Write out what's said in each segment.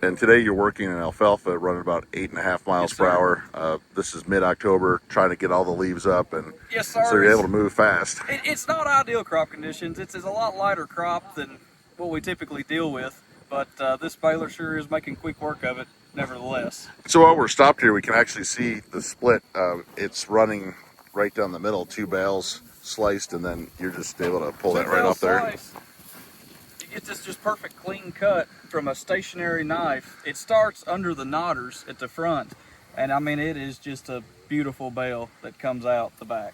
And today you're working in alfalfa running about 8.5 miles Yes, per sir. hour. This is mid-October, trying to get all the leaves up, and Yes, so sir. you're able to move fast. It's not ideal crop conditions. It's a lot lighter crop than what we typically deal with, but this baler sure is making quick work of it, nevertheless. So while we're stopped here, we can actually see the split. It's running right down the middle, two bales sliced, and then you're just able to pull that Two right bale off there. slice. You get this just perfect clean cut from a stationary knife. It starts under the knotters at the front, and I mean it is just a beautiful bale that comes out the back.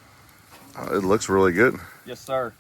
It looks really good. Yes, sir.